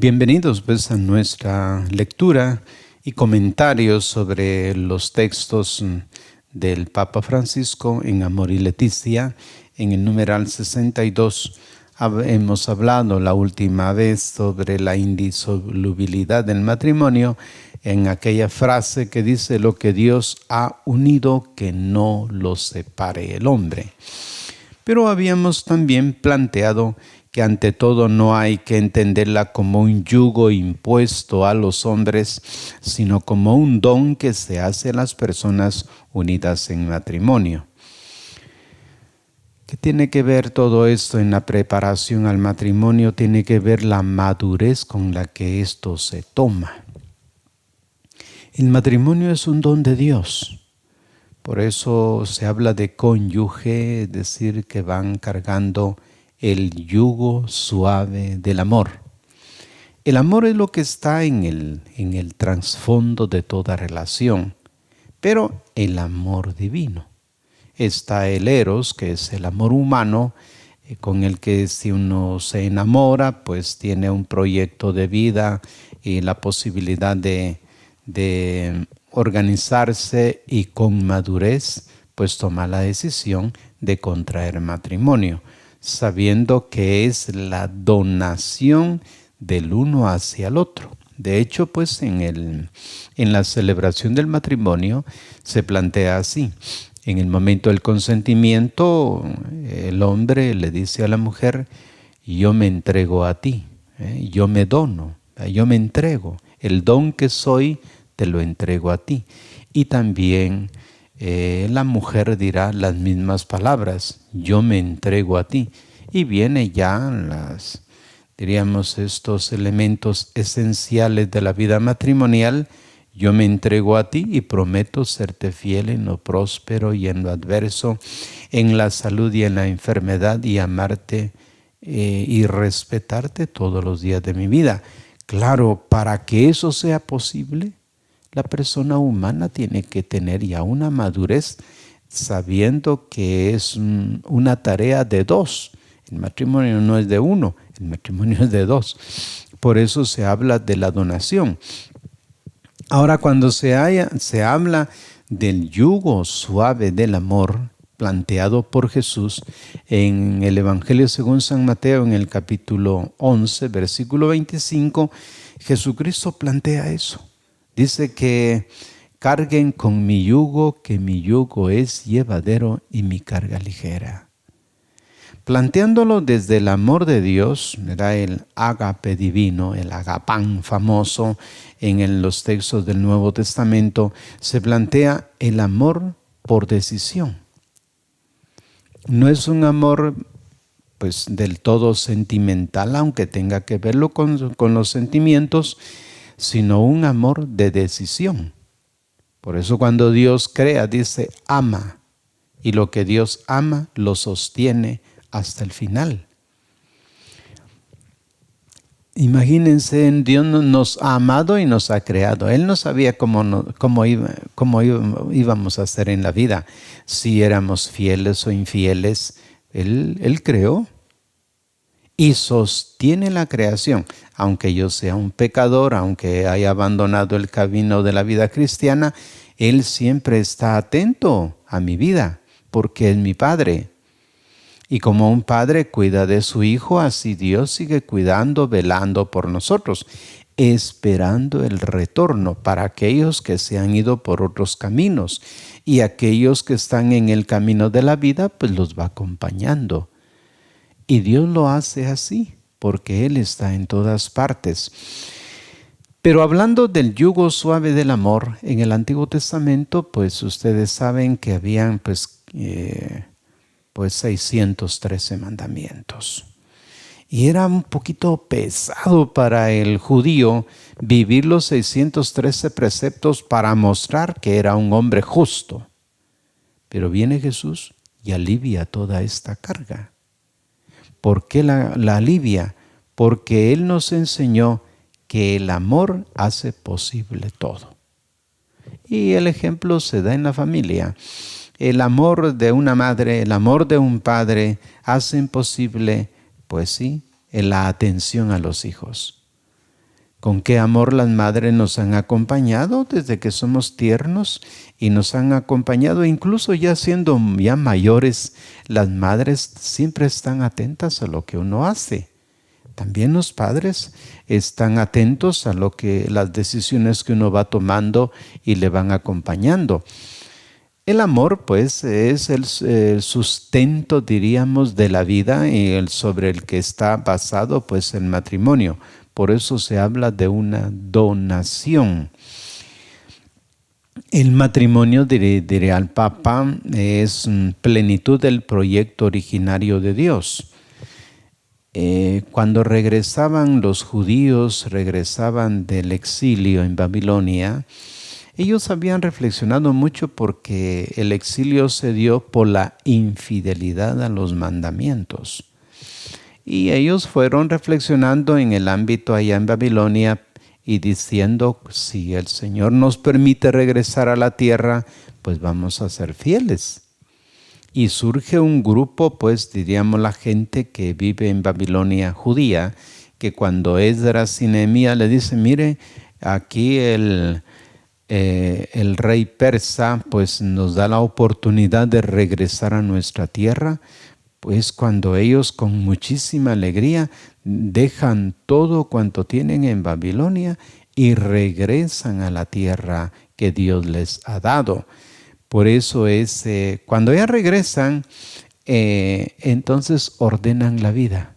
Bienvenidos pues a nuestra lectura y comentarios sobre los textos del Papa Francisco en Amor y Leticia. En el numeral 62 hemos hablado la última vez sobre la indisolubilidad del matrimonio en aquella frase que dice: lo que Dios ha unido, que no lo separe el hombre. Pero habíamos también planteado que ante todo no hay que entenderla como un yugo impuesto a los hombres, sino como un don que se hace a las personas unidas en matrimonio. ¿Qué tiene que ver todo esto en la preparación al matrimonio? Tiene que ver la madurez con la que esto se toma. El matrimonio es un don de Dios. Por eso se habla de cónyuge, es decir, que van cargando el yugo suave del amor. El amor es lo que está en el trasfondo de toda relación, pero el amor divino. Está el eros, que es el amor humano, con el que si uno se enamora, pues tiene un proyecto de vida y la posibilidad de organizarse y con madurez, pues toma la decisión de contraer matrimonio, sabiendo que es la donación del uno hacia el otro. De hecho, pues en la celebración del matrimonio se plantea así. En el momento del consentimiento, el hombre le dice a la mujer: yo me entrego a ti, yo me dono, yo me entrego. El don que soy, te lo entrego a ti. Y también la mujer dirá las mismas palabras: yo me entrego a ti. Y viene ya diríamos, estos elementos esenciales de la vida matrimonial. Yo me entrego a ti y prometo serte fiel en lo próspero y en lo adverso, en la salud y en la enfermedad, y amarte y respetarte todos los días de mi vida. Claro, para que eso sea posible, la persona humana tiene que tener ya una madurez, sabiendo que es una tarea de dos. El matrimonio no es de uno, el matrimonio es de dos. Por eso se habla de la donación. Ahora, cuando se habla del yugo suave del amor planteado por Jesús en el Evangelio según San Mateo, en el capítulo 11, versículo 25, Jesucristo plantea eso. Dice que carguen con mi yugo, que mi yugo es llevadero y mi carga ligera. Planteándolo desde el amor de Dios, era el ágape divino, el agapán famoso en los textos del Nuevo Testamento, se plantea el amor por decisión. No es un amor pues del todo sentimental, aunque tenga que verlo con los sentimientos, sino un amor de decisión. Por eso cuando Dios crea, dice ama, y lo que Dios ama lo sostiene hasta el final. Imagínense, Dios nos ha amado y nos ha creado. Él no sabía cómo íbamos a hacer en la vida, si éramos fieles o infieles. Él creó y sostiene la creación. Aunque yo sea un pecador, aunque haya abandonado el camino de la vida cristiana, Él siempre está atento a mi vida, porque es mi Padre. Y como un padre cuida de su hijo, así Dios sigue cuidando, velando por nosotros, esperando el retorno para aquellos que se han ido por otros caminos. Y aquellos que están en el camino de la vida, pues los va acompañando. Y Dios lo hace así, porque Él está en todas partes. Pero hablando del yugo suave del amor, en el Antiguo Testamento, pues ustedes saben que habían pues 613 mandamientos. Y era un poquito pesado para el judío vivir los 613 preceptos para mostrar que era un hombre justo. Pero viene Jesús y alivia toda esta carga. ¿Por qué la alivia? Porque Él nos enseñó que el amor hace posible todo. Y el ejemplo se da en la familia. El amor de una madre, el amor de un padre hacen posible, pues sí, la atención a los hijos. Con qué amor las madres nos han acompañado desde que somos tiernos y nos han acompañado incluso ya siendo ya mayores. Las madres siempre están atentas a lo que uno hace. También los padres están atentos a lo que las decisiones que uno va tomando y le van acompañando. El amor, pues, es el sustento, diríamos, de la vida y sobre el que está basado, pues, el matrimonio. Por eso se habla de una donación. El matrimonio, diré al Papa, es plenitud del proyecto originario de Dios. Cuando regresaban los judíos, regresaban del exilio en Babilonia, ellos habían reflexionado mucho porque el exilio se dio por la infidelidad a los mandamientos. Y ellos fueron reflexionando en el ámbito allá en Babilonia y diciendo, si el Señor nos permite regresar a la tierra, pues vamos a ser fieles. Y surge un grupo, pues diríamos la gente que vive en Babilonia judía, que cuando Esdras y Nehemías le dicen, mire, aquí el rey persa pues nos da la oportunidad de regresar a nuestra tierra, pues cuando ellos con muchísima alegría dejan todo cuanto tienen en Babilonia y regresan a la tierra que Dios les ha dado. Por eso es, cuando ya regresan, entonces ordenan la vida.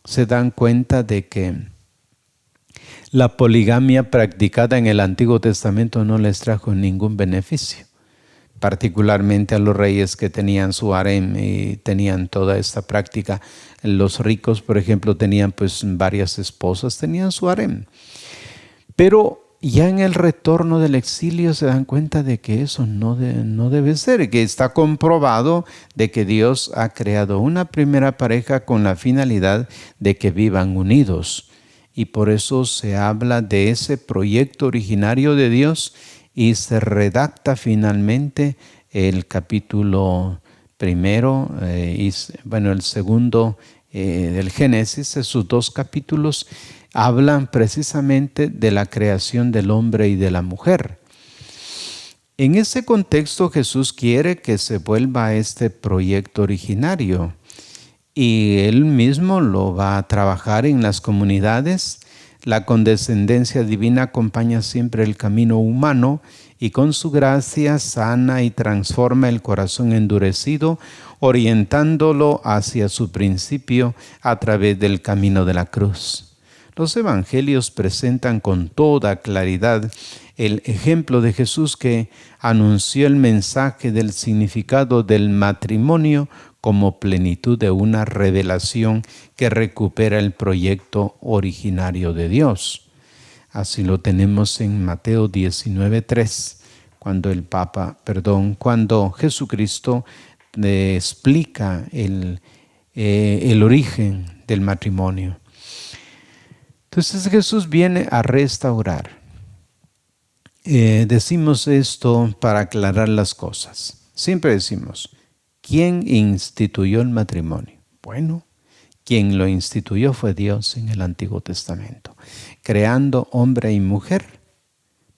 Se dan cuenta de que la poligamia practicada en el Antiguo Testamento no les trajo ningún beneficio, particularmente a los reyes que tenían su harem y tenían toda esta práctica. Los ricos, por ejemplo, tenían pues varias esposas, tenían su harem. Pero ya en el retorno del exilio se dan cuenta de que eso no debe ser, que está comprobado de que Dios ha creado una primera pareja con la finalidad de que vivan unidos. Y por eso se habla de ese proyecto originario de Dios y se redacta finalmente el capítulo primero el segundo del Génesis. Esos dos capítulos hablan precisamente de la creación del hombre y de la mujer. En ese contexto Jesús quiere que se vuelva a este proyecto originario. Y Él mismo lo va a trabajar en las comunidades. La condescendencia divina acompaña siempre el camino humano y con su gracia sana y transforma el corazón endurecido, orientándolo hacia su principio a través del camino de la cruz. Los evangelios presentan con toda claridad el ejemplo de Jesús que anunció el mensaje del significado del matrimonio como plenitud de una revelación que recupera el proyecto originario de Dios. Así lo tenemos en Mateo 19:3, cuando Jesucristo explica el origen del matrimonio. Entonces Jesús viene a restaurar. Decimos esto para aclarar las cosas. Siempre decimos, ¿quién instituyó el matrimonio? Bueno, quien lo instituyó fue Dios en el Antiguo Testamento, creando hombre y mujer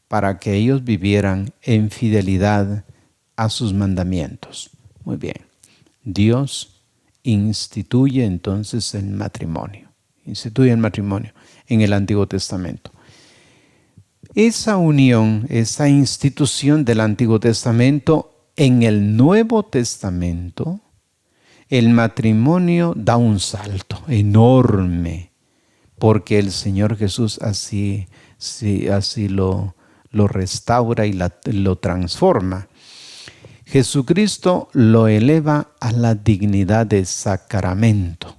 para que ellos vivieran en fidelidad a sus mandamientos. Muy bien, Dios instituye entonces el matrimonio. Instituye el matrimonio en el Antiguo Testamento. Esa unión, esa institución del Antiguo Testamento, en el Nuevo Testamento, el matrimonio da un salto enorme, porque el Señor Jesús así lo restaura y lo transforma. Jesucristo lo eleva a la dignidad de sacramento.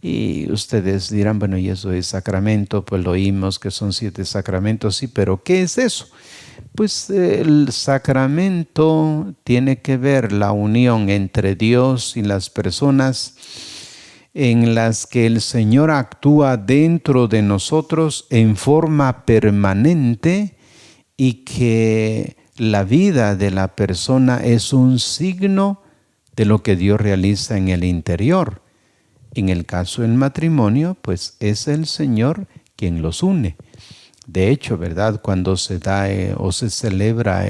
Y ustedes dirán, bueno, ¿y eso es sacramento? Pues lo oímos que son 7 sacramentos, sí, pero ¿qué es eso? Pues el sacramento tiene que ver la unión entre Dios y las personas en las que el Señor actúa dentro de nosotros en forma permanente y que la vida de la persona es un signo de lo que Dios realiza en el interior. En el caso del matrimonio, pues es el Señor quien los une. De hecho, ¿verdad? Cuando se da o se celebra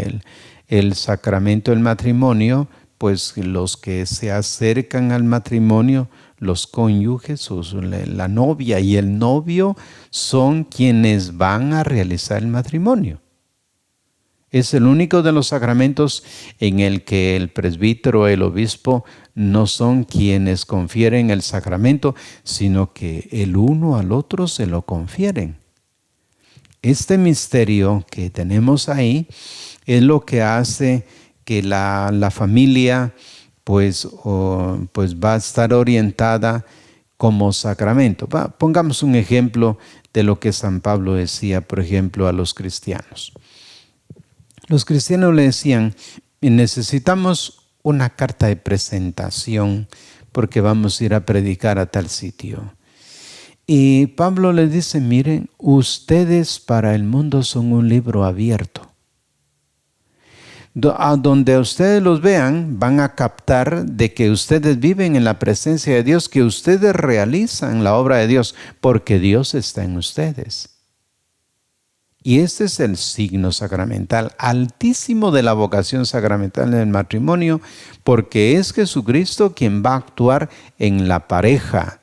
el sacramento del matrimonio, pues los que se acercan al matrimonio, los cónyuges, la novia y el novio, son quienes van a realizar el matrimonio. Es el único de los sacramentos en el que el presbítero o el obispo no son quienes confieren el sacramento, sino que el uno al otro se lo confieren. Este misterio que tenemos ahí es lo que hace que la familia pues va a estar orientada como sacramento. Pongamos un ejemplo de lo que San Pablo decía, por ejemplo, a los cristianos. Los cristianos le decían, necesitamos una carta de presentación porque vamos a ir a predicar a tal sitio. Y Pablo les dice, miren, ustedes para el mundo son un libro abierto. A donde ustedes los vean, van a captar de que ustedes viven en la presencia de Dios, que ustedes realizan la obra de Dios, porque Dios está en ustedes. Y este es el signo sacramental altísimo de la vocación sacramental del matrimonio, porque es Jesucristo quien va a actuar en la pareja.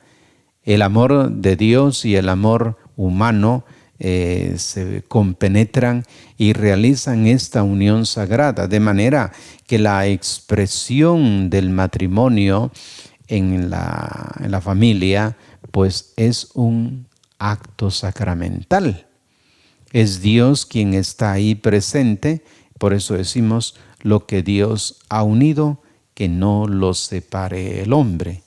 El amor de Dios y el amor humano se compenetran y realizan esta unión sagrada, de manera que la expresión del matrimonio en la familia, pues es un acto sacramental. Es Dios quien está ahí presente, por eso decimos, lo que Dios ha unido, que no lo separe el hombre.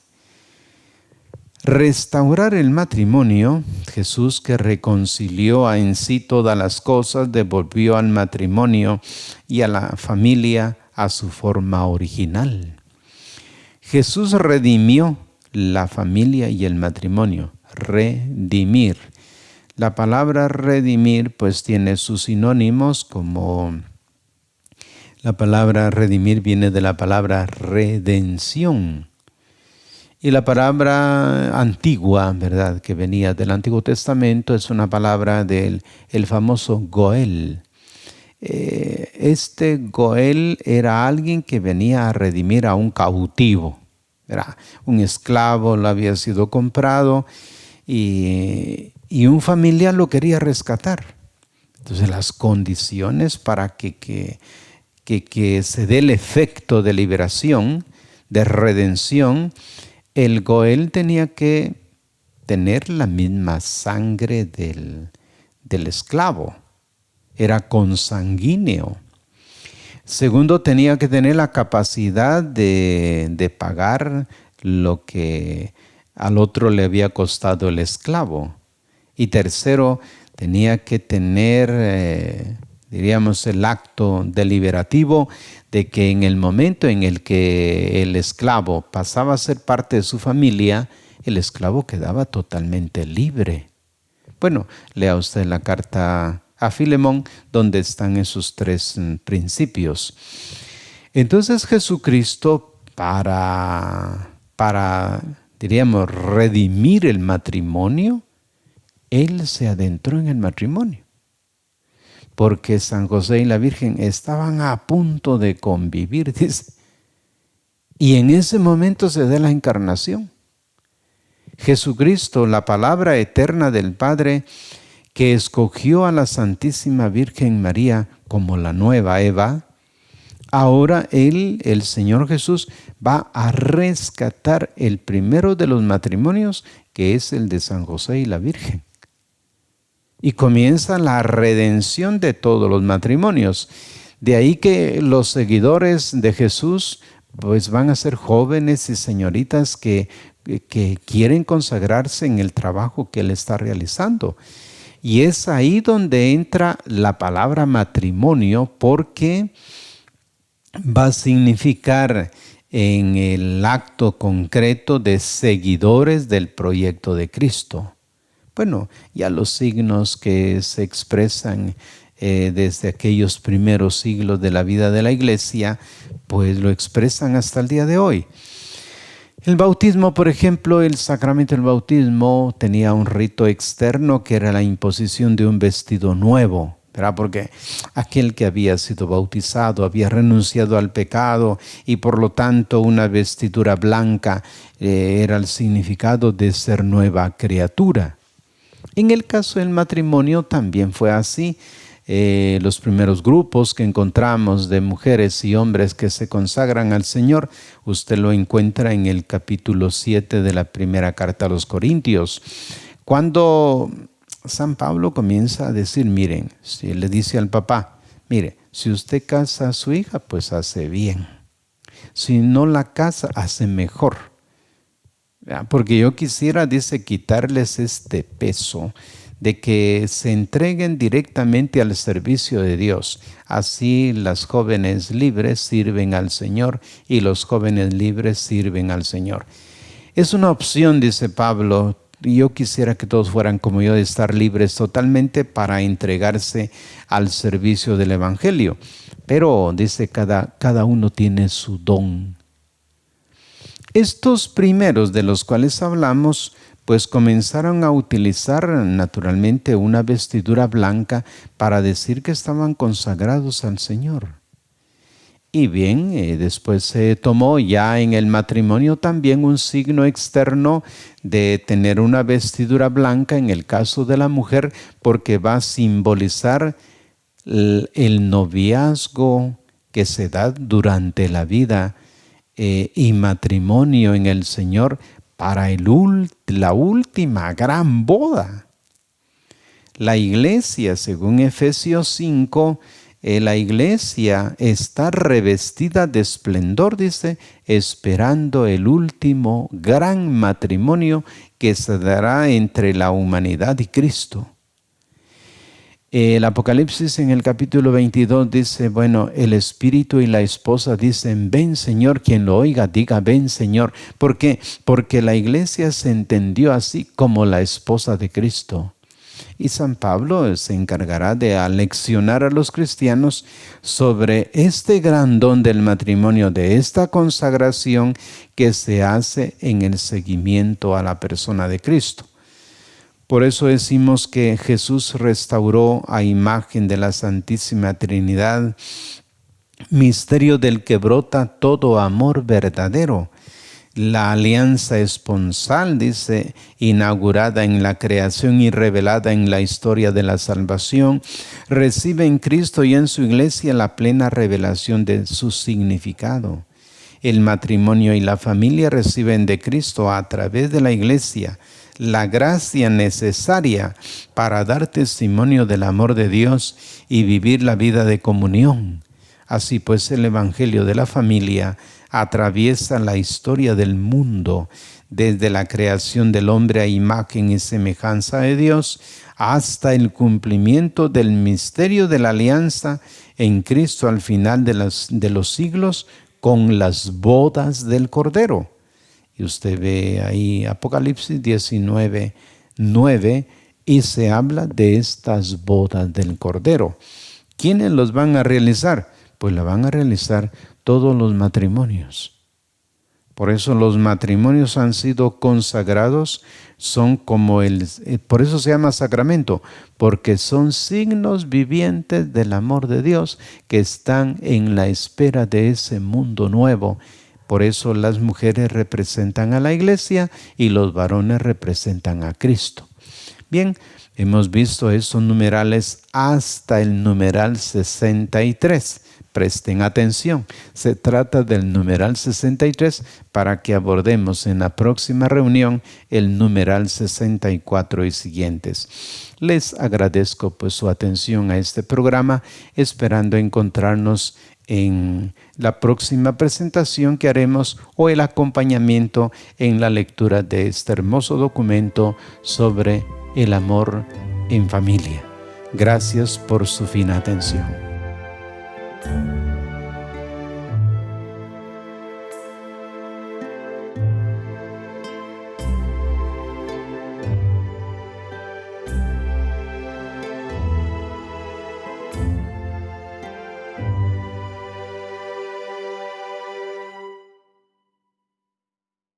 Restaurar el matrimonio, Jesús que reconcilió en sí todas las cosas, devolvió al matrimonio y a la familia a su forma original. Jesús redimió la familia y el matrimonio, redimir. La palabra redimir pues tiene sus sinónimos, como la palabra redimir viene de la palabra redención. Y la palabra antigua, ¿verdad?, que venía del Antiguo Testamento, es una palabra del famoso Goel. Este Goel era alguien que venía a redimir a un cautivo. Era un esclavo, lo había sido comprado y un familiar lo quería rescatar. Entonces las condiciones para que se dé el efecto de liberación, de redención, el Goel tenía que tener la misma sangre del esclavo. Era consanguíneo. Segundo, tenía que tener la capacidad de pagar lo que al otro le había costado el esclavo. Y tercero, tenía que tener, diríamos, el acto deliberativo de que en el momento en el que el esclavo pasaba a ser parte de su familia, el esclavo quedaba totalmente libre. Bueno, lea usted la carta a Filemón, donde están esos tres principios. Entonces Jesucristo, para diríamos, redimir el matrimonio, Él se adentró en el matrimonio. Porque San José y la Virgen estaban a punto de convivir, dice. Y en ese momento se da la encarnación. Jesucristo, la palabra eterna del Padre, que escogió a la Santísima Virgen María como la nueva Eva, ahora Él, el Señor Jesús, va a rescatar el primero de los matrimonios, que es el de San José y la Virgen. Y comienza la redención de todos los matrimonios. De ahí que los seguidores de Jesús pues van a ser jóvenes y señoritas que quieren consagrarse en el trabajo que Él está realizando. Y es ahí donde entra la palabra matrimonio, porque va a significar en el acto concreto de seguidores del proyecto de Cristo. Bueno, ya los signos que se expresan desde aquellos primeros siglos de la vida de la Iglesia, pues lo expresan hasta el día de hoy. El bautismo, por ejemplo, el sacramento del bautismo tenía un rito externo que era la imposición de un vestido nuevo, ¿verdad? Porque aquel que había sido bautizado había renunciado al pecado y por lo tanto una vestidura blanca era el significado de ser nueva criatura. En el caso del matrimonio también fue así. Los primeros grupos que encontramos de mujeres y hombres que se consagran al Señor, usted lo encuentra en el capítulo 7 de la primera carta a los Corintios. Cuando San Pablo comienza a decir, miren, si le dice al papá, mire, si usted casa a su hija, pues hace bien. Si no la casa, hace mejor. Porque yo quisiera, dice, quitarles este peso de que se entreguen directamente al servicio de Dios. Así las jóvenes libres sirven al Señor y los jóvenes libres sirven al Señor. Es una opción, dice Pablo, y yo quisiera que todos fueran como yo, de estar libres totalmente para entregarse al servicio del Evangelio. Pero, dice, cada uno tiene su don. Estos primeros de los cuales hablamos, pues comenzaron a utilizar naturalmente una vestidura blanca para decir que estaban consagrados al Señor. Y bien, después se tomó ya en el matrimonio también un signo externo de tener una vestidura blanca en el caso de la mujer, porque va a simbolizar el noviazgo que se da durante la vida y matrimonio en el Señor para la última gran boda. La iglesia, según Efesios 5, la iglesia está revestida de esplendor, dice, esperando el último gran matrimonio que se dará entre la humanidad y Cristo. El Apocalipsis en el capítulo 22 dice, bueno, el espíritu y la esposa dicen, ven Señor, quien lo oiga diga, ven Señor. ¿Por qué? Porque la iglesia se entendió así como la esposa de Cristo. Y San Pablo se encargará de aleccionar a los cristianos sobre este gran don del matrimonio, de esta consagración que se hace en el seguimiento a la persona de Cristo. Por eso decimos que Jesús restauró a imagen de la Santísima Trinidad, misterio del que brota todo amor verdadero. La alianza esponsal, dice, inaugurada en la creación y revelada en la historia de la salvación, recibe en Cristo y en su iglesia la plena revelación de su significado. El matrimonio y la familia reciben de Cristo a través de la iglesia la gracia necesaria para dar testimonio del amor de Dios y vivir la vida de comunión. Así pues, el Evangelio de la familia atraviesa la historia del mundo, desde la creación del hombre a imagen y semejanza de Dios, hasta el cumplimiento del misterio de la alianza en Cristo al final de los siglos con las bodas del Cordero. Y usted ve ahí Apocalipsis 19:9 y se habla de estas bodas del Cordero. ¿Quiénes los van a realizar? Pues la van a realizar todos los matrimonios. Por eso los matrimonios han sido consagrados, son como por eso se llama sacramento, porque son signos vivientes del amor de Dios que están en la espera de ese mundo nuevo. Por eso las mujeres representan a la iglesia y los varones representan a Cristo. Bien, hemos visto esos numerales hasta el numeral 63. Presten atención, se trata del numeral 63 para que abordemos en la próxima reunión el numeral 64 y siguientes. Les agradezco pues su atención a este programa, esperando encontrarnos en la próxima presentación que haremos o el acompañamiento en la lectura de este hermoso documento sobre el amor en familia. Gracias por su fina atención.